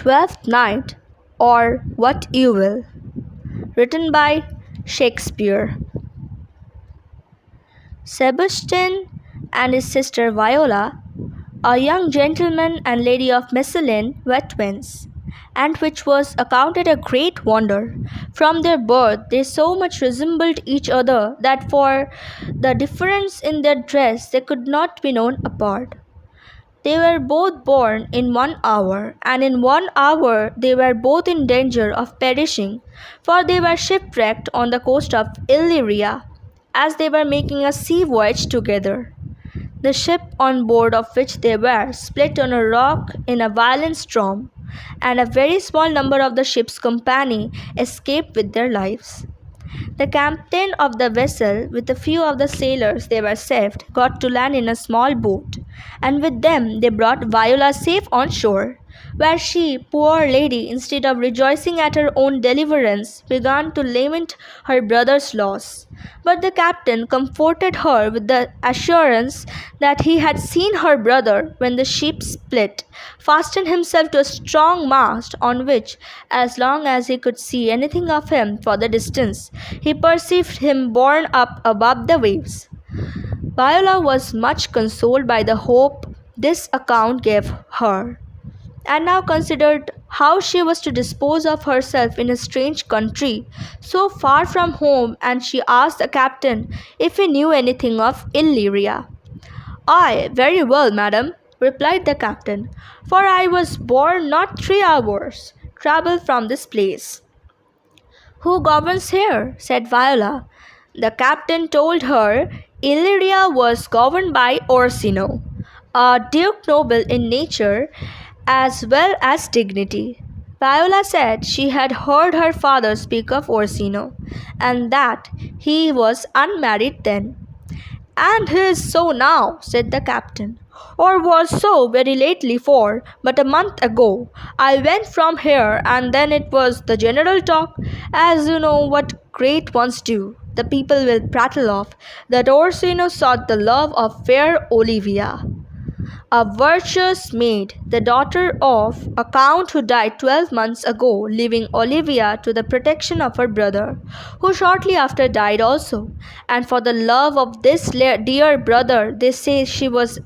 Twelfth Night, or What You Will, written by Shakespeare. Sebastian and his sister Viola, a young gentleman and lady of Messene, were twins, and which was accounted a great wonder. From their birth they so much resembled each other that for the difference in their dress they could not be known apart. They were both born in 1 hour, and in 1 hour they were both in danger of perishing, for they were shipwrecked on the coast of Illyria, as they were making a sea voyage together. The ship on board of which they were split on a rock in a violent storm, and a very small number of the ship's company escaped with their lives. The captain of the vessel, with a few of the sailors they were saved, got to land in a small boat, and with them they brought Viola safe on shore, where she, poor lady, instead of rejoicing at her own deliverance, began to lament her brother's loss. But the captain comforted her with the assurance that he had seen her brother, when the ship split, fasten himself to a strong mast on which, as long as he could see anything of him for the distance, he perceived him borne up above the waves. Viola was much consoled by the hope this account gave her, and now considered how she was to dispose of herself in a strange country, so far from home, and she asked the captain if he knew anything of Illyria. "Aye, very well, madam," replied the captain, "for I was born not 3 hours' travel from this place." "Who governs here?" said Viola. The captain told her Illyria was governed by Orsino, a duke noble in nature as well as dignity. Viola said she had heard her father speak of Orsino, and that he was unmarried then. "And he is so now," said the captain, "or was so very lately, for but a month ago I went from here, and then it was the general talk, as you know what great ones do. The people will prattle of, that Orsino sought the love of fair Olivia, a virtuous maid, the daughter of a count who died 12 months ago, leaving Olivia to the protection of her brother, who shortly after died also. And for the love of this dear brother, they say she was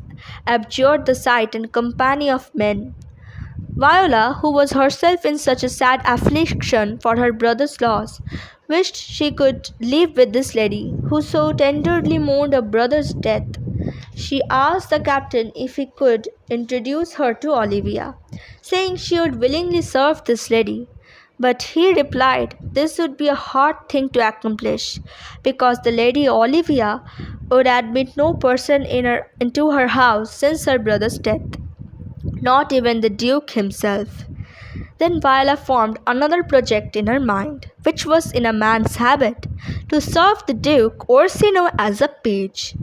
abjured the sight and company of men." Viola, who was herself in such a sad affliction for her brother's loss, wished she could live with this lady, who so tenderly mourned her brother's death. She asked the captain if he could introduce her to Olivia, saying she would willingly serve this lady. But he replied this would be a hard thing to accomplish, because the lady Olivia would admit no person into her house since her brother's death, not even the Duke himself. Then Viola formed another project in her mind, which was in a man's habit, to serve the Duke Orsino as a page.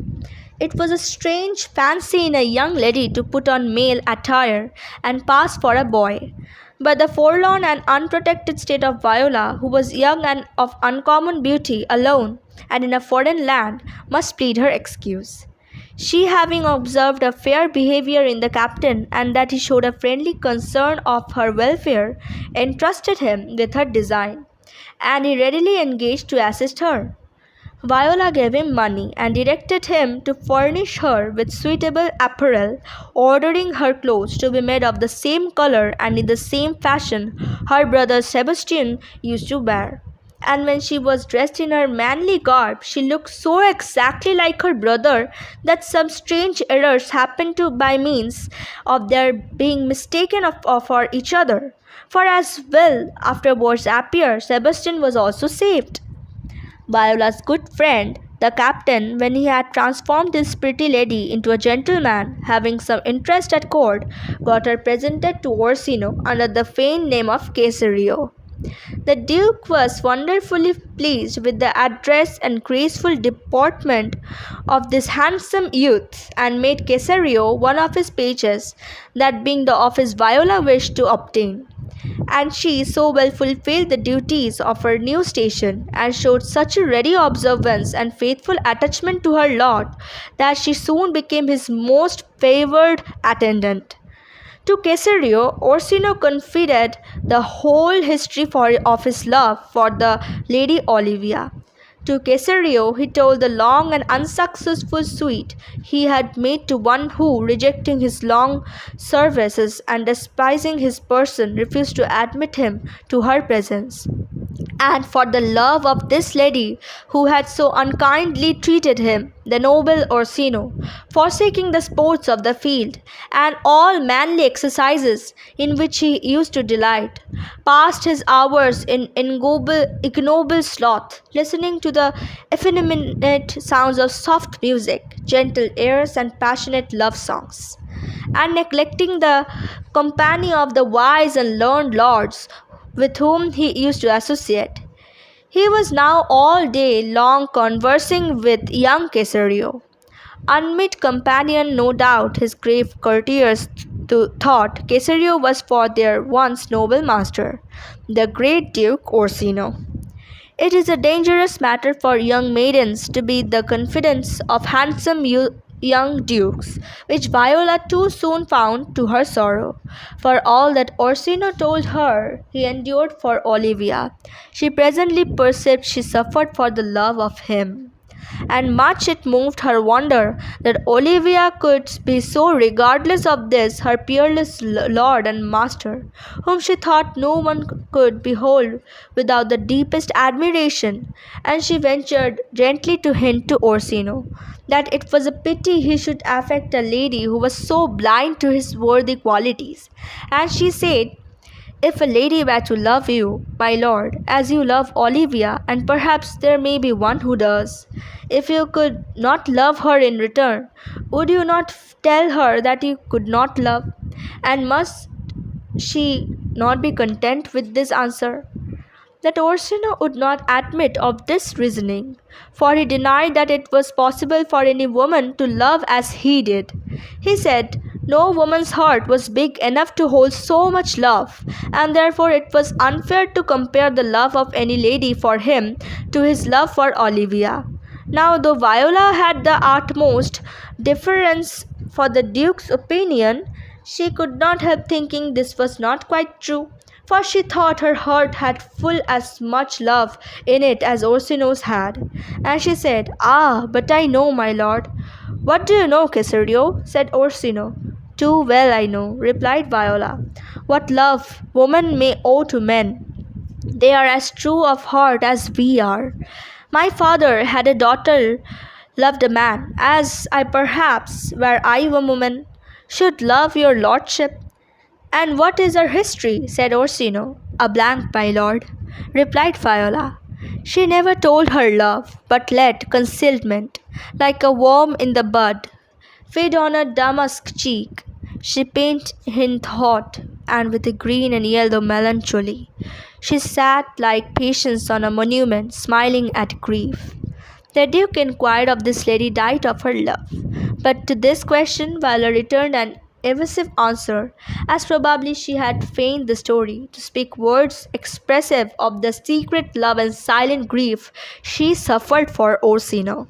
It was a strange fancy in a young lady to put on male attire and pass for a boy. But the forlorn and unprotected state of Viola, who was young and of uncommon beauty, alone, and in a foreign land, must plead her excuse. She, having observed a fair behavior in the captain, and that he showed a friendly concern of her welfare, entrusted him with her design, and he readily engaged to assist her. Viola gave him money and directed him to furnish her with suitable apparel, ordering her clothes to be made of the same color and in the same fashion her brother Sebastian used to wear. And when she was dressed in her manly garb, she looked so exactly like her brother that some strange errors happened to by means of their being mistaken for each other. For as will afterwards appear, Sebastian was also saved. Viola's good friend, the captain, when he had transformed this pretty lady into a gentleman, having some interest at court, got her presented to Orsino under the feigned name of Cesario. The Duke was wonderfully pleased with the address and graceful deportment of this handsome youth, and made Cesario one of his pages, that being the office Viola wished to obtain. And she so well fulfilled the duties of her new station, and showed such a ready observance and faithful attachment to her lord, that she soon became his most favoured attendant. To Cesario, Orsino confided the whole history of his love for the Lady Olivia. To Cesario, he told the long and unsuccessful suit he had made to one who, rejecting his long services and despising his person, refused to admit him to her presence. And for the love of this lady who had so unkindly treated him, the noble Orsino, forsaking the sports of the field and all manly exercises in which he used to delight, passed his hours in ignoble sloth, listening to the effeminate sounds of soft music, gentle airs, and passionate love songs, and neglecting the company of the wise and learned lords with whom he used to associate. He was now all day long conversing with young Cesario. Unmeet companion, no doubt, his grave courtiers thought Cesario was for their once noble master, the great Duke Orsino. It is a dangerous matter for young maidens to be the confidants of handsome young dukes, which Viola too soon found to her sorrow. For all that Orsino told her he endured for Olivia, she presently perceived she suffered for the love of him. And much it moved her wonder that Olivia could be so regardless of this her peerless lord and master, whom she thought no one could behold without the deepest admiration, and she ventured gently to hint to Orsino that it was a pity he should affect a lady who was so blind to his worthy qualities, and she said, if a lady were to love you, my lord, as you love Olivia, and perhaps there may be one who does, if you could not love her in return, would you not tell her that you could not love? And must she not be content with this answer? That Orsino would not admit of this reasoning, for he denied that it was possible for any woman to love as he did. He said no woman's heart was big enough to hold so much love, and therefore it was unfair to compare the love of any lady for him to his love for Olivia. Now, though Viola had the utmost deference for the Duke's opinion, she could not help thinking this was not quite true, for she thought her heart had full as much love in it as Orsino's had. And she said, ah, but I know, my lord. What do you know, Cesario? Said Orsino. Too well I know, replied Viola, what love woman may owe to men. They are as true of heart as we are. My father had a daughter loved a man, as I perhaps, were I a woman, should love your lordship. And what is her history? Said Orsino. A blank, my lord, replied Viola. She never told her love, but let concealment, like a worm in the bud, feed on a damask cheek. She painted in thought, and with a green and yellow melancholy. She sat like Patience on a monument, smiling at grief. The Duke inquired of this lady died of her love. But to this question Viola returned an evasive answer, as probably she had feigned the story to speak words expressive of the secret love and silent grief she suffered for Orsino.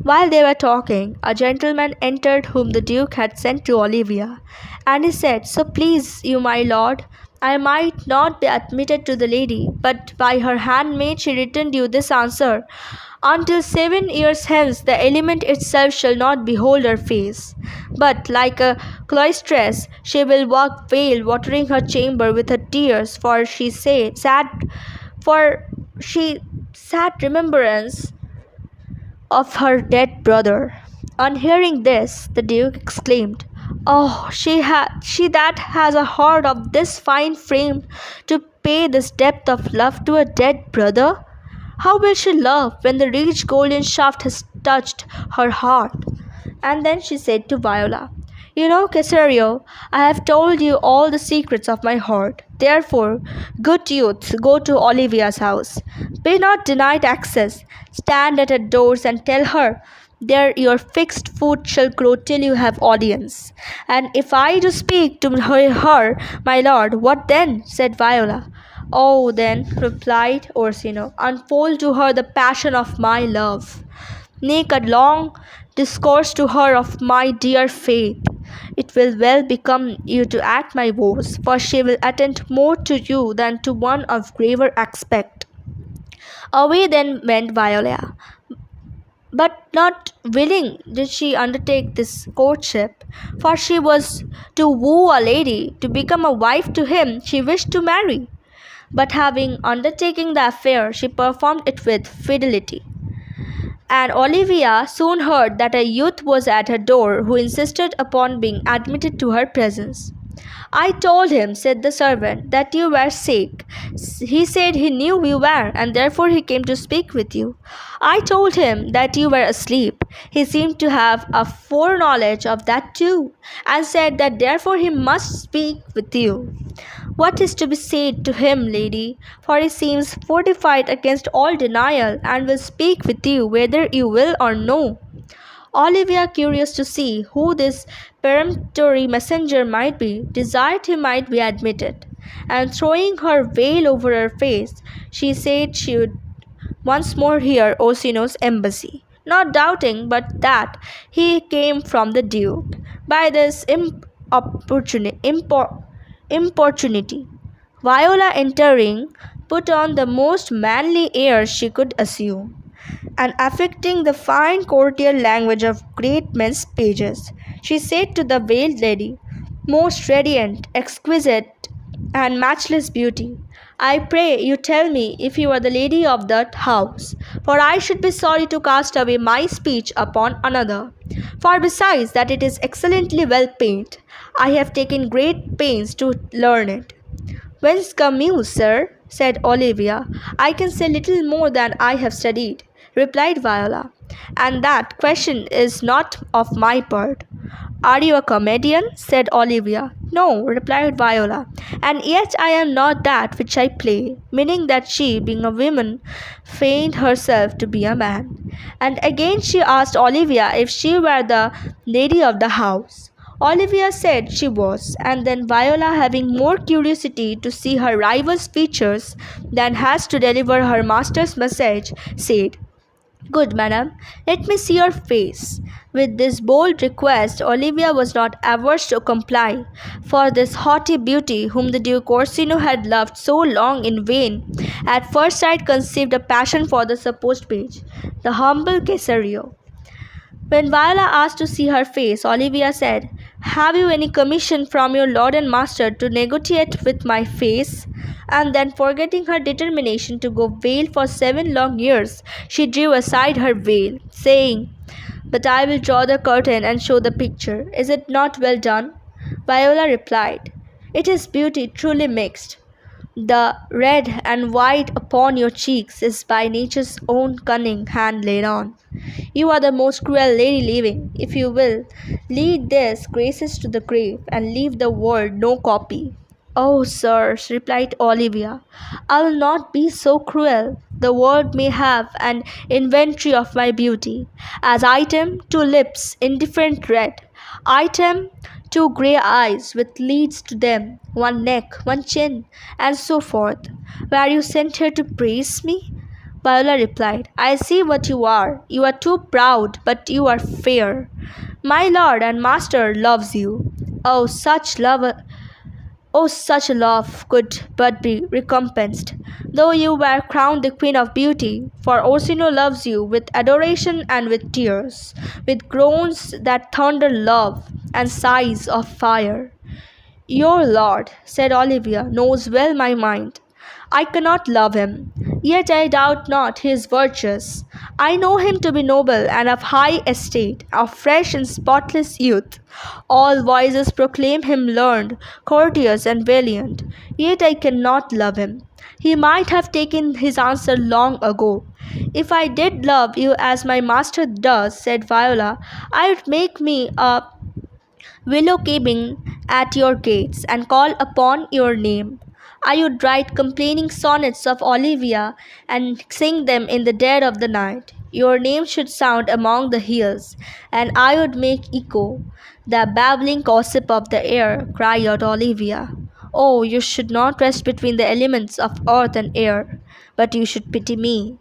While they were talking, a gentleman entered whom the Duke had sent to Olivia, and he said, so please you, my lord, I might not be admitted to the lady, but by her handmaid she returned you this answer. Until 7 years hence the element itself shall not behold her face, but like a cloistress she will walk veiled, watering her chamber with her tears, for she sad remembrance of her dead brother. On hearing this, the Duke exclaimed, oh, she that has a heart of this fine frame to pay this depth of love to a dead brother? How will she love when the rich golden shaft has touched her heart? And then she said to Viola, you know, Cesario, I have told you all the secrets of my heart. Therefore, good youth, go to Olivia's house. Be not denied access. Stand at her doors and tell her there your fixed foot shall grow till you have audience. And if I do speak to her, my lord, what then? Said Viola. Oh, then, replied Orsino, unfold to her the passion of my love. Make a long discourse to her of my dear faith. It will well become you to act my vows, for she will attend more to you than to one of graver aspect. Away then went Viola, but not willing did she undertake this courtship, for she was to woo a lady, to become a wife to him she wished to marry. But having undertaken the affair, she performed it with fidelity. And Olivia soon heard that a youth was at her door who insisted upon being admitted to her presence. I told him, said the servant, that you were sick. He said he knew you were, and therefore he came to speak with you. I told him that you were asleep. He seemed to have a foreknowledge of that too, and said that therefore he must speak with you. What is to be said to him, lady? For he seems fortified against all denial, and will speak with you whether you will or no. Olivia, curious to see who this peremptory messenger might be, desired he might be admitted, and throwing her veil over her face, she said she would once more hear Orsino's embassy, not doubting but that he came from the Duke. By this importunity, Viola entering, put on the most manly air she could assume, and affecting the fine courtier language of great men's pages, she said to the veiled lady, most radiant, exquisite, and matchless beauty, I pray you tell me if you are the lady of that house, for I should be sorry to cast away my speech upon another. For besides that it is excellently well painted, I have taken great pains to learn it. Whence come you, sir? Said Olivia. I can say little more than I have studied, replied Viola, and that question is not of my part. Are you a comedian? Said Olivia. No, replied Viola, and yet I am not that which I play, meaning that she, being a woman, feigned herself to be a man. And again she asked Olivia if she were the lady of the house. Olivia said she was, and then Viola, having more curiosity to see her rival's features than has to deliver her master's message, said, Good, madam, let me see your face. With this bold request, Olivia was not averse to comply, for this haughty beauty, whom the Duke Orsino had loved so long in vain, at first sight conceived a passion for the supposed page, the humble Cesario. When Viola asked to see her face, Olivia said, Have you any commission from your lord and master to negotiate with my face? And then, forgetting her determination to go veiled for 7 long years, she drew aside her veil, saying, But I will draw the curtain and show the picture. Is it not well done? Viola replied, It is beauty truly mixed. The red and white upon your cheeks is by nature's own cunning hand laid on. You are the most cruel lady living, if you will. Lead these graces to the grave, and leave the world no copy. Oh, sirs, replied Olivia, I will not be so cruel. The world may have an inventory of my beauty. As item, 2 lips, indifferent red. Item, 2 grey eyes with leads to them, 1 neck, 1 chin, and so forth. Were you sent here to praise me? Viola replied, I see what you are. You are too proud, but you are fair. My lord and master loves you. Oh, such love Oh, such a love could but be recompensed, though you were crowned the Queen of Beauty, for Orsino loves you with adoration and with tears, with groans that thunder love, and sighs of fire. Your lord, said Olivia, knows well my mind. I cannot love him, yet I doubt not he is virtuous. I know him to be noble and of high estate, of fresh and spotless youth. All voices proclaim him learned, courteous, and valiant, yet I cannot love him. He might have taken his answer long ago. If I did love you as my master does, said Viola, I would make me a willow cabin at your gates and call upon your name. I would write complaining sonnets of Olivia and sing them in the dead of the night. Your name should sound among the hills, and I would make echo the babbling gossip of the air, cry out Olivia. Oh, you should not rest between the elements of earth and air, but you should pity me.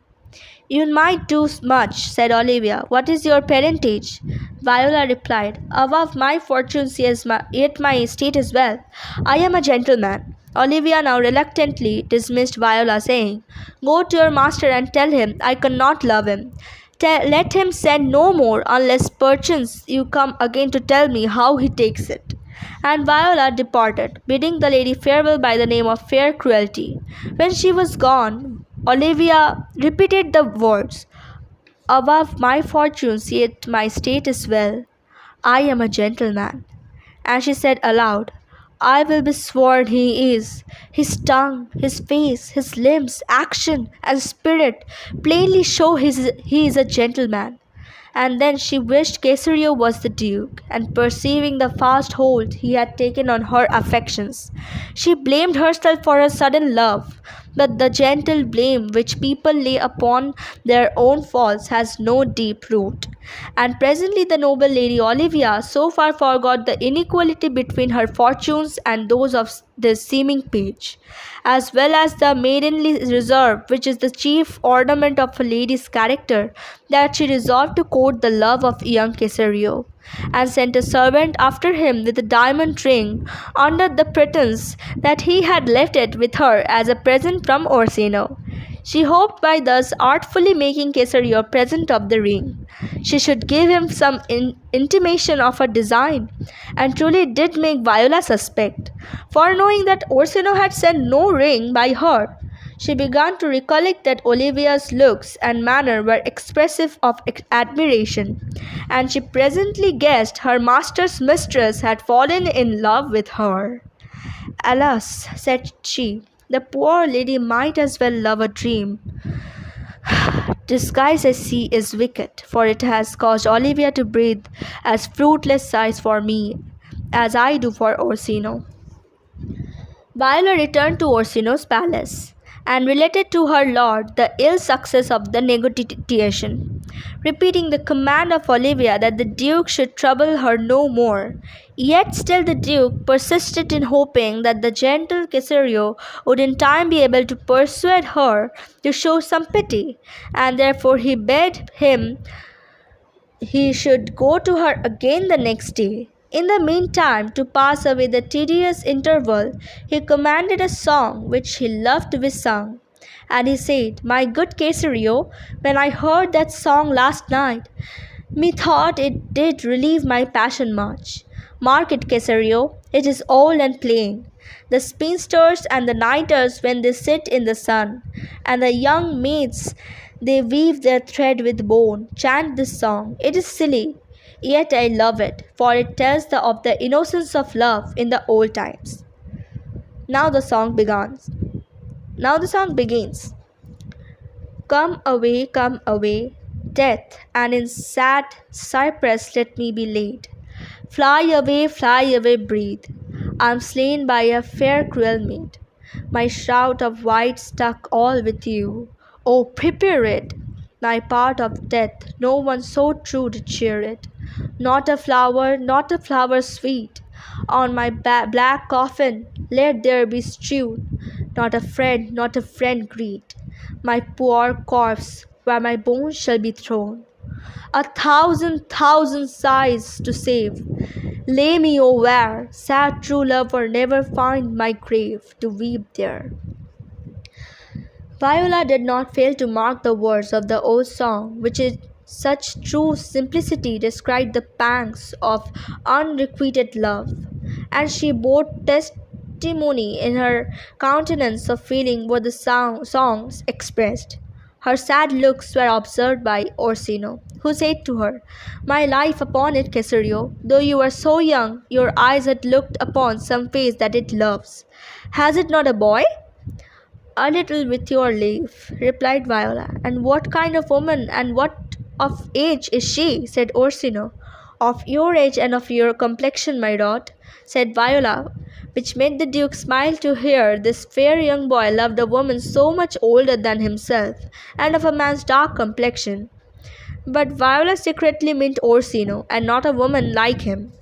You might do much, said Olivia. What is your parentage? Viola replied, above my fortunes yet my estate as well. I am a gentleman. Olivia now reluctantly dismissed Viola, saying, go to your master and tell him I cannot love him. Let him send no more, unless perchance you come again to tell me how he takes it. And Viola departed, bidding the lady farewell by the name of fair cruelty. When she was gone, Olivia repeated the words, above my fortunes, yet my state is well. I am a gentleman. And she said aloud, I will be sworn he is. His tongue, his face, his limbs, action, and spirit plainly show he is a gentleman. And then she wished Cesario was the Duke, and perceiving the fast hold he had taken on her affections, she blamed herself for her sudden love. But the gentle blame which people lay upon their own faults has no deep root. And presently the noble lady Olivia so far forgot the inequality between her fortunes and those of this seeming page, as well as the maidenly reserve which is the chief ornament of a lady's character, that she resolved to court the love of young Cesario, and sent a servant after him with a diamond ring, under the pretence that he had left it with her as a present from Orsino. She hoped by thus artfully making Cesario a present of the ring, she should give him some intimation of her design, and truly did make Viola suspect, for knowing that Orsino had sent no ring by her, she began to recollect that Olivia's looks and manner were expressive of admiration, and she presently guessed her master's mistress had fallen in love with her. Alas, said she, the poor lady might as well love a dream. Disguise I see is wicked, for it has caused Olivia to breathe as fruitless sighs for me as I do for Orsino. Viola returned to Orsino's palace and related to her lord the ill success of the negotiation, repeating the command of Olivia that the Duke should trouble her no more. Yet still the Duke persisted in hoping that the gentle Cesario would in time be able to persuade her to show some pity, and therefore he bade him he should go to her again the next day. In the meantime, to pass away the tedious interval, he commanded a song which he loved to be sung. And he said, my good Cesario, when I heard that song last night, methought it did relieve my passion much. Mark it, Cesario, it is old and plain. The spinsters and the nighters when they sit in the sun, and the young maids they weave their thread with bone, chant this song. It is silly, yet I love it, for it tells of the innocence of love in the old times. Now the song begins. Come away, death, and in sad cypress let me be laid. Fly away, breathe. I am slain by a fair cruel maid. My shroud of white stuck all with you. Oh, prepare it! My part of death, no one so true to cheer it. Not a flower sweet. On my black coffin, let there be strewed. Not a friend greet. My poor corpse, where my bones shall be thrown. A thousand sighs to save. Lay me, oh, where sad true lover never find my grave to weep there. Viola did not fail to mark the words of the old song, which in such true simplicity described the pangs of unrequited love, and she bore testimony in her countenance of feeling what the songs expressed. Her sad looks were observed by Orsino, who said to her, my life upon it, Cesario, though you are so young, your eyes had looked upon some face that it loves. Has it not a boy? A little with your leave, replied Viola. And what kind of woman and what of age is she? Said Orsino. Of your age and of your complexion, my lord, said Viola, which made the Duke smile to hear this fair young boy loved a woman so much older than himself, and of a man's dark complexion. But Viola secretly meant Orsino, and not a woman like him.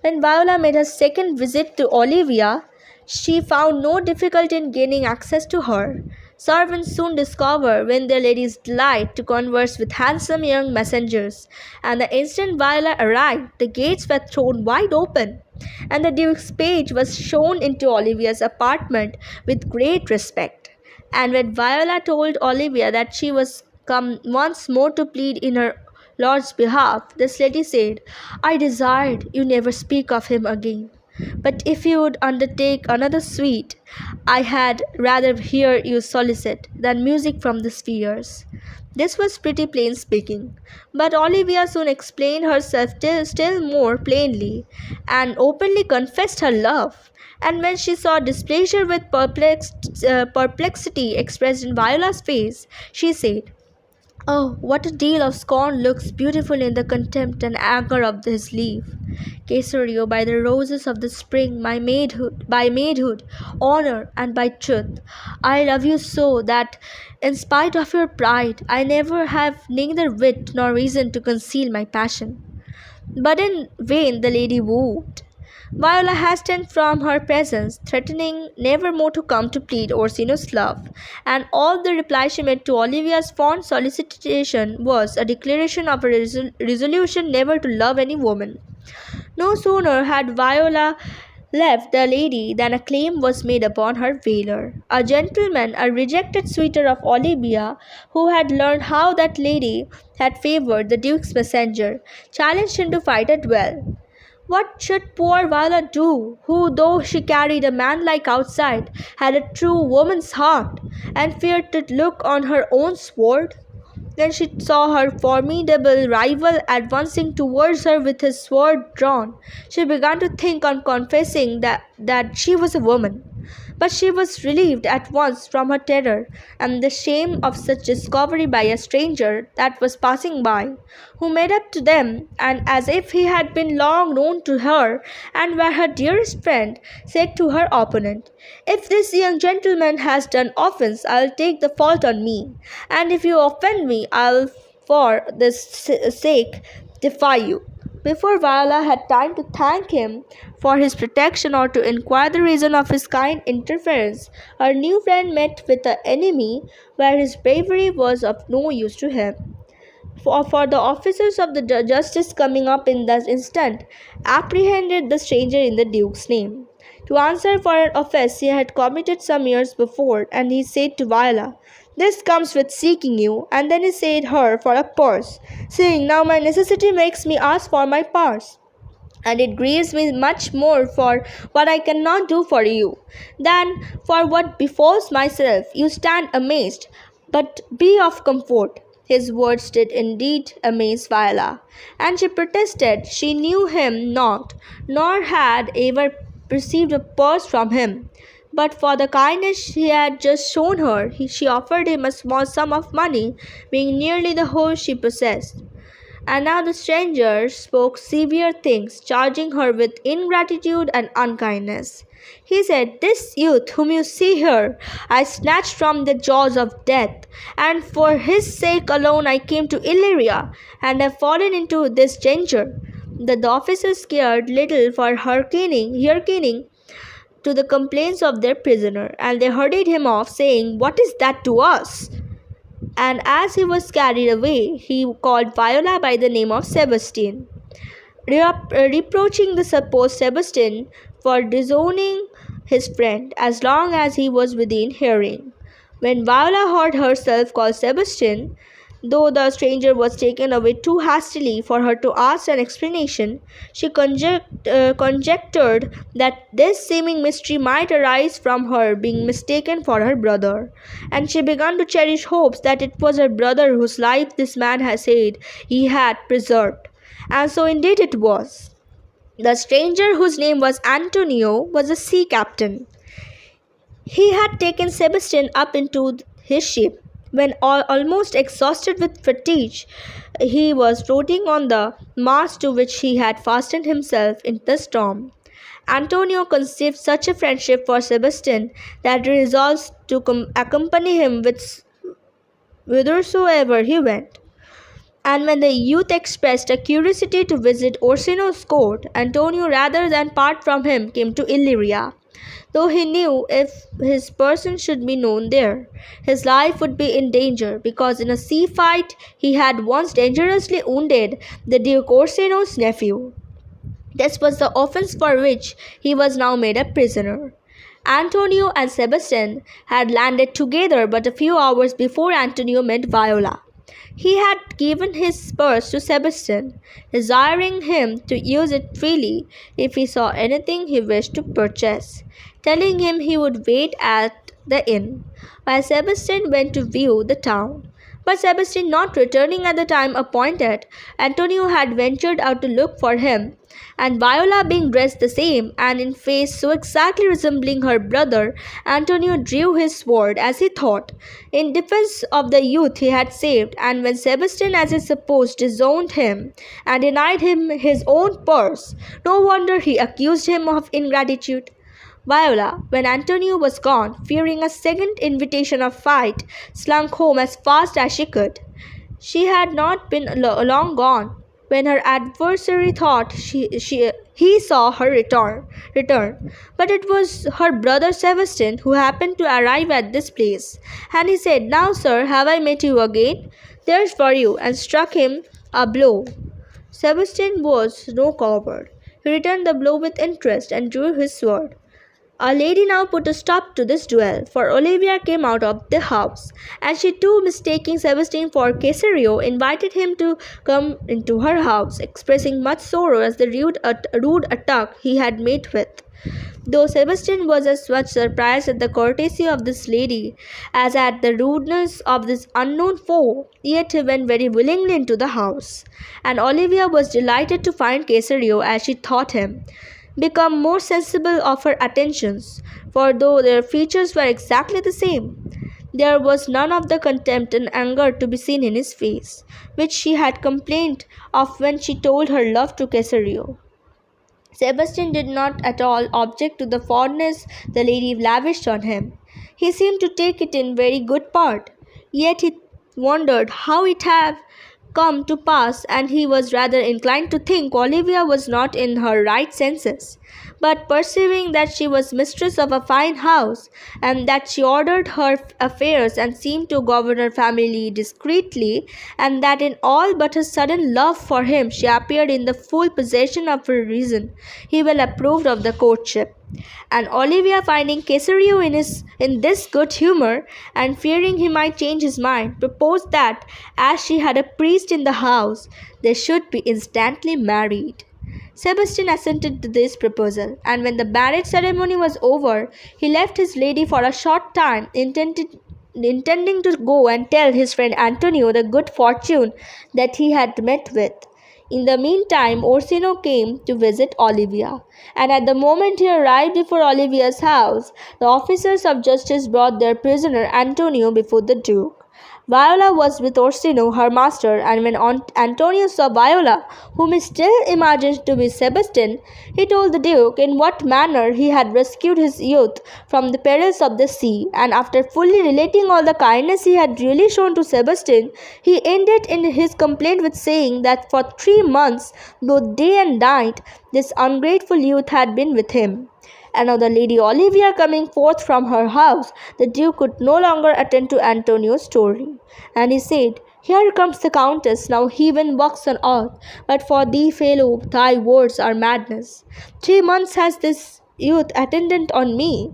When Viola made her second visit to Olivia, she found no difficulty in gaining access to her, Servants soon discover when their ladies delight to converse with handsome young messengers, and the instant Viola arrived, the gates were thrown wide open, and the Duke's page was shown into Olivia's apartment with great respect. And when Viola told Olivia that she was come once more to plead in her lord's behalf, this lady said, I desired you never speak of him again. But if you would undertake another suite, I had rather hear you solicit than music from the spheres. This was pretty plain speaking, but Olivia soon explained herself still more plainly, and openly confessed her love. And when she saw displeasure with perplexity expressed in Viola's face, she said, Oh, what a deal of scorn looks beautiful in the contempt and anger of his leaf. Cesario, by the roses of the spring, by maidhood, honor, and by truth, I love you so that, in spite of your pride, I never have neither wit nor reason to conceal my passion. But in vain the lady wooed. Viola hastened from her presence, threatening never more to come to plead Orsino's love, and all the reply she made to Olivia's fond solicitation was a declaration of a resolution never to love any woman. No sooner had Viola left the lady than a claim was made upon her valour. A gentleman, a rejected suitor of Olivia, who had learned how that lady had favoured the Duke's messenger, challenged him to fight a duel. What should poor Viola do, who, though she carried a manlike outside, had a true woman's heart, and feared to look on her own sword? Then she saw her formidable rival advancing towards her with his sword drawn. She began to think on confessing that she was a woman. But she was relieved at once from her terror and the shame of such discovery by a stranger that was passing by, who made up to them, and as if he had been long known to her and were her dearest friend, said to her opponent, If this young gentleman has done offence, I'll take the fault on me, and if you offend me, I'll for this sake defy you. Before Viola had time to thank him for his protection or to inquire the reason of his kind interference, her new friend met with an enemy where his bravery was of no use to him. For the officers of the justice coming up in that instant apprehended the stranger in the Duke's name, to answer for an offence he had committed some years before, and he said to Viola, This comes with seeking you, and then he said her for a purse, saying, Now my necessity makes me ask for my purse. And it grieves me much more for what I cannot do for you, than for what befalls myself. You stand amazed, but be of comfort. His words did indeed amaze Viola, and she protested she knew him not, nor had ever received a purse from him. But for the kindness he had just shown her, she offered him a small sum of money, being nearly the whole she possessed. And now the stranger spoke severe things, charging her with ingratitude and unkindness. He said, This youth whom you see here, I snatched from the jaws of death, and for his sake alone I came to Illyria, and have fallen into this danger. The officers cared little for hearkening to the complaints of their prisoner, and they hurried him off, saying, What is that to us? And as he was carried away, he called Viola by the name of Sebastian, reproaching the supposed Sebastian for disowning his friend as long as he was within hearing. When Viola heard herself called Sebastian, though the stranger was taken away too hastily for her to ask an explanation, she conjectured that this seeming mystery might arise from her being mistaken for her brother, and she began to cherish hopes that it was her brother whose life this man had said he had preserved. And so indeed it was. The stranger, whose name was Antonio, was a sea captain. He had taken Sebastian up into his ship. When almost exhausted with fatigue, he was floating on the mast to which he had fastened himself in the storm. Antonio conceived such a friendship for Sebastian that he resolved to accompany him whithersoever he went. And when the youth expressed a curiosity to visit Orsino's court, Antonio, rather than part from him, came to Illyria. though he knew if his person should be known there, his life would be in danger because in a sea fight he had once dangerously wounded the Duke Orsino's nephew. This was the offense for which he was now made a prisoner. Antonio and Sebastian had landed together but a few hours before Antonio met Viola. He had given his purse to Sebastian, desiring him to use it freely if he saw anything he wished to purchase, telling him he would wait at the inn, while Sebastian went to view the town. But Sebastian not returning at the time appointed, Antonio had ventured out to look for him, and Viola being dressed the same and in face so exactly resembling her brother, Antonio drew his sword as he thought, in defense of the youth he had saved, and when Sebastian as he supposed disowned him and denied him his own purse, no wonder he accused him of ingratitude. Viola, when Antonio was gone, fearing a second invitation of fight, slunk home as fast as she could. She had not been long gone when her adversary thought he saw her return. But it was her brother Sebastian who happened to arrive at this place, and he said, "Now, sir, have I met you again? There's for you," and struck him a blow. Sebastian was no coward. He returned the blow with interest and drew his sword. A lady now put a stop to this duel, for Olivia came out of the house, and she too, mistaking Sebastian for Cesario, invited him to come into her house, expressing much sorrow at the rude attack he had met with. Though Sebastian was as much surprised at the courtesy of this lady as at the rudeness of this unknown foe, yet he went very willingly into the house, and Olivia was delighted to find Cesario, as she thought him, become more sensible of her attentions, for though their features were exactly the same, there was none of the contempt and anger to be seen in his face, which she had complained of when she told her love to Cesario. Sebastian did not at all object to the fondness the lady lavished on him. He seemed to take it in very good part, yet he wondered how it had come to pass, and he was rather inclined to think Olivia was not in her right senses. But perceiving that she was mistress of a fine house, and that she ordered her affairs and seemed to govern her family discreetly, and that in all but her sudden love for him she appeared in the full possession of her reason, he well approved of the courtship. And Olivia, finding Cesario in this good humour, and fearing he might change his mind, proposed that, as she had a priest in the house, they should be instantly married. Sebastian assented to this proposal, and when the marriage ceremony was over, he left his lady for a short time, intending to go and tell his friend Antonio the good fortune that he had met with. In the meantime, Orsino came to visit Olivia, and at the moment he arrived before Olivia's house, the officers of justice brought their prisoner Antonio before the Duke. Viola was with Orsino, her master, and when Antonio saw Viola, whom he still imagined to be Sebastian, he told the Duke in what manner he had rescued his youth from the perils of the sea, and after fully relating all the kindness he had really shown to Sebastian, he ended in his complaint with saying that for 3 months, both day and night, this ungrateful youth had been with him. And now the Lady Olivia coming forth from her house, the Duke could no longer attend to Antonio's story. And he said, "Here comes the Countess, now heaven walks on earth, but for thee, fellow, thy words are madness. 3 months has this youth attendant on me."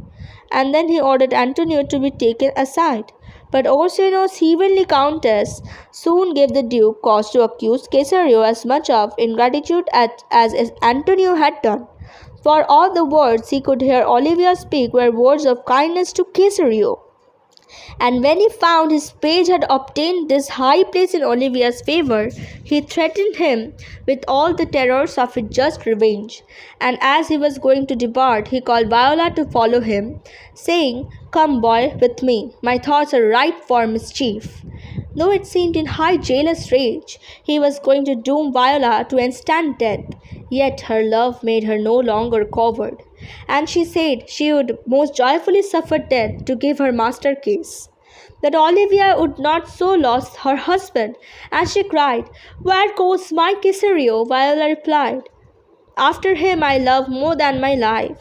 And then he ordered Antonio to be taken aside. But Orsino's heavenly countess soon gave the Duke cause to accuse Cesario as much of ingratitude as Antonio had done. For all the words he could hear Olivia speak were words of kindness to Cesario. And when he found his page had obtained this high place in Olivia's favour, he threatened him with all the terrors of a just revenge. And as he was going to depart, he called Viola to follow him, saying, "Come, boy, with me. My thoughts are ripe for mischief." Though it seemed in high jealous rage he was going to doom Viola to instant death, yet her love made her no longer coward, and she said she would most joyfully suffer death to give her master case. That Olivia would not so lose her husband, and she cried, "Where goes my Cesario?" Viola replied, "After him I love more than my life."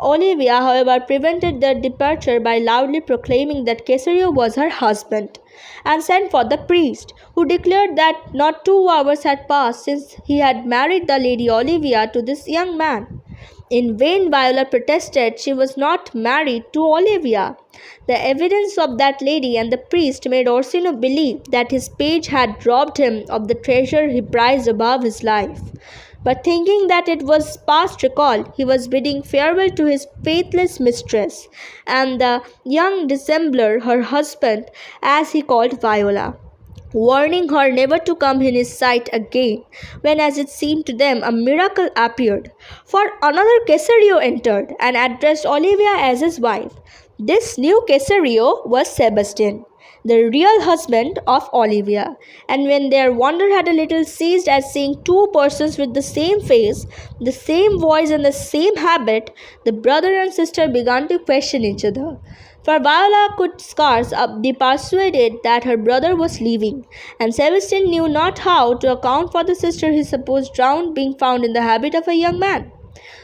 Olivia, however, prevented their departure by loudly proclaiming that Cesario was her husband, and sent for the priest, who declared that not 2 hours had passed since he had married the Lady Olivia to this young man. In vain, Viola protested she was not married to Olivia. The evidence of that lady and the priest made Orsino believe that his page had robbed him of the treasure he prized above his life. But thinking that it was past recall, he was bidding farewell to his faithless mistress and the young dissembler, her husband, as he called Viola, warning her never to come in his sight again, when, as it seemed to them, a miracle appeared. For another Cesario entered and addressed Olivia as his wife. This new Cesario was Sebastian, the real husband of Olivia, and when their wonder had a little ceased at seeing two persons with the same face, the same voice, and the same habit, the brother and sister began to question each other. For Viola could scarce be persuaded that her brother was living, and Sebastian knew not how to account for the sister he supposed drowned being found in the habit of a young man.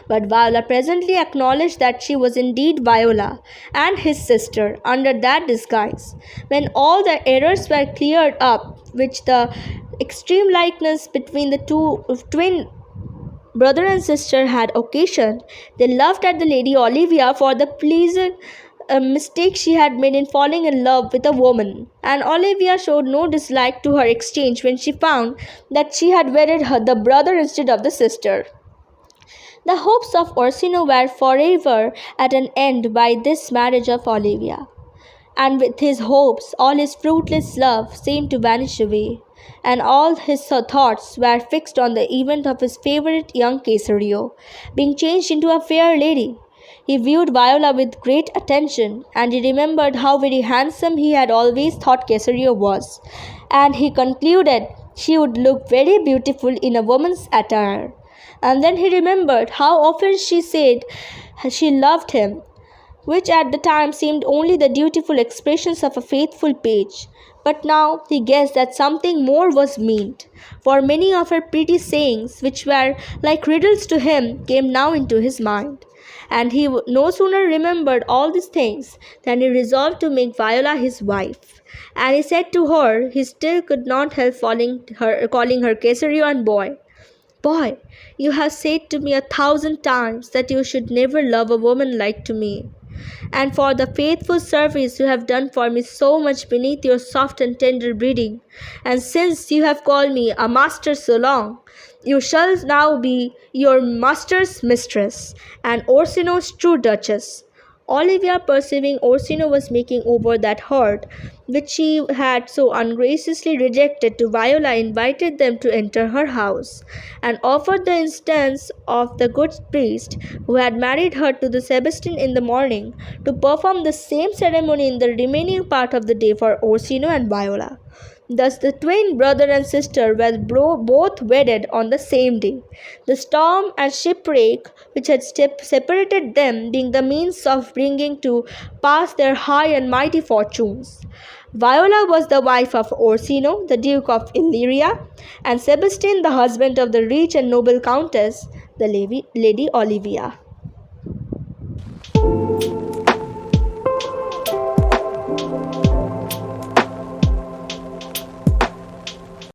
But Viola presently acknowledged that she was indeed Viola and his sister under that disguise. When all the errors were cleared up, which the extreme likeness between the two twin brother and sister had occasioned, they laughed at the Lady Olivia for the pleasant mistake she had made in falling in love with a woman, and Olivia showed no dislike to her exchange when she found that she had wedded the brother instead of the sister. The hopes of Orsino were forever at an end by this marriage of Olivia, and with his hopes all his fruitless love seemed to vanish away, and all his thoughts were fixed on the event of his favourite young Cesario being changed into a fair lady. He viewed Viola with great attention, and he remembered how very handsome he had always thought Cesario was, and he concluded she would look very beautiful in a woman's attire. And then he remembered how often she said she loved him, which at the time seemed only the dutiful expressions of a faithful page. But now he guessed that something more was meant, for many of her pretty sayings, which were like riddles to him, came now into his mind. And he no sooner remembered all these things than he resolved to make Viola his wife. And he said to her he still could not help calling her Cesario and boy. Boy, you have said to me 1,000 times that you should never love a woman like to me, and for the faithful service you have done for me so much beneath your soft and tender breeding, and since you have called me a master so long, you shall now be your master's mistress, and Orsino's true duchess. Olivia, perceiving Orsino was making over that hurt which she had so ungraciously rejected to Viola, invited them to enter her house, and offered the instance of the good priest who had married her to the Sebastian in the morning to perform the same ceremony in the remaining part of the day for Orsino and Viola. Thus the twin brother and sister were both wedded on the same day, the storm and shipwreck which had separated them being the means of bringing to pass their high and mighty fortunes. Viola was the wife of Orsino, the Duke of Illyria, and Sebastian the husband of the rich and noble Countess, the Lady Olivia.